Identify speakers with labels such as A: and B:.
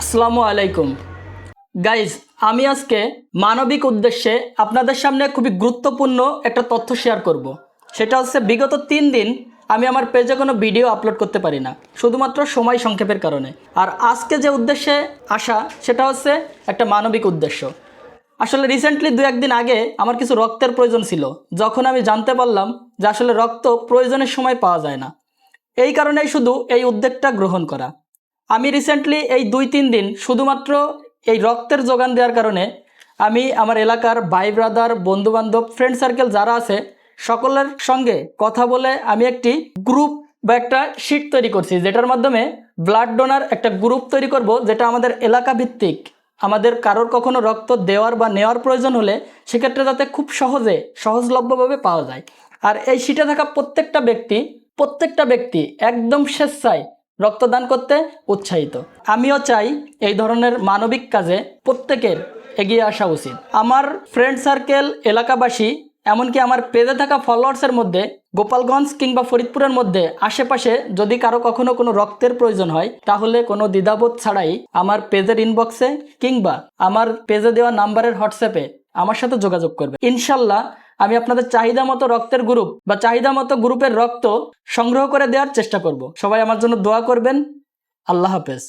A: আসসালামু আলাইকুম গাইজ, আমি আজকে মানবিক উদ্দেশ্যে আপনাদের সামনে খুবই গুরুত্বপূর্ণ একটা তথ্য শেয়ার করব। সেটা হচ্ছে বিগত 3 দিন আমি আমার পেজে কোনো ভিডিও আপলোড করতে পারি না, শুধুমাত্র সময় সংক্ষেপের কারণে। আর আজকে যে উদ্দেশ্যে আসা সেটা হচ্ছে একটা মানবিক উদ্দেশ্য। আসলে রিসেন্টলি 2-1 দিন আগে আমার কিছু রক্তের প্রয়োজন ছিল, যখন আমি জানতে পারলাম যে আসলে রক্ত প্রয়োজনের সময় পাওয়া যায় না। এই কারণেই শুধু এই উদ্যোগটা গ্রহণ করা। আমি রিসেন্টলি এই 2-3 দিন শুধুমাত্র এই রক্তের যোগান দেওয়ার কারণে আমি আমার এলাকার ভাই ব্রাদার, বন্ধুবান্ধব, ফ্রেন্ড সার্কেল যারা আছে সকলের সঙ্গে কথা বলে আমি একটি গ্রুপ বা একটা শিট তৈরি করছি, যেটার মাধ্যমে ব্লাড ডোনার একটা গ্রুপ তৈরি করব, যেটা আমাদের এলাকা ভিত্তিক। আমাদের কারোর কখনো রক্ত দেওয়ার বা নেওয়ার প্রয়োজন হলে সেক্ষেত্রে যাতে খুব সহজলভ্যভাবে পাওয়া যায়। আর এই শিটে থাকা প্রত্যেকটা ব্যক্তি একদম স্বেচ্ছায় রক্তদান করতে উৎসাহিত। আমিও চাই এই ধরনের মানবিক কাজে প্রত্যেকের এগিয়ে আসা উচিত। আমার ফ্রেন্ড সার্কেল, এলাকাবাসী, এমনকি আমার পেজে থাকা ফলোয়ার্সের মধ্যে গোপালগঞ্জ কিংবা ফরিদপুরের মধ্যে আশেপাশে যদি কারো কখনো কোনো রক্তের প্রয়োজন হয়, তাহলে কোনো দ্বিধাবোধ ছাড়াই আমার পেজের ইনবক্সে কিংবা আমার পেজে দেওয়া নাম্বারের হোয়াটসঅ্যাপে আমার সাথে যোগাযোগ করবে। ইনশাল্লাহ আমি আপনাদের চাহিদা মতো রক্তের গ্রুপ বা চাহিদা মতো গ্রুপের রক্ত সংগ্রহ করে দেওয়ার চেষ্টা করব। সবাই আমার জন্য দোয়া করবেন। আল্লাহ হাফেজ।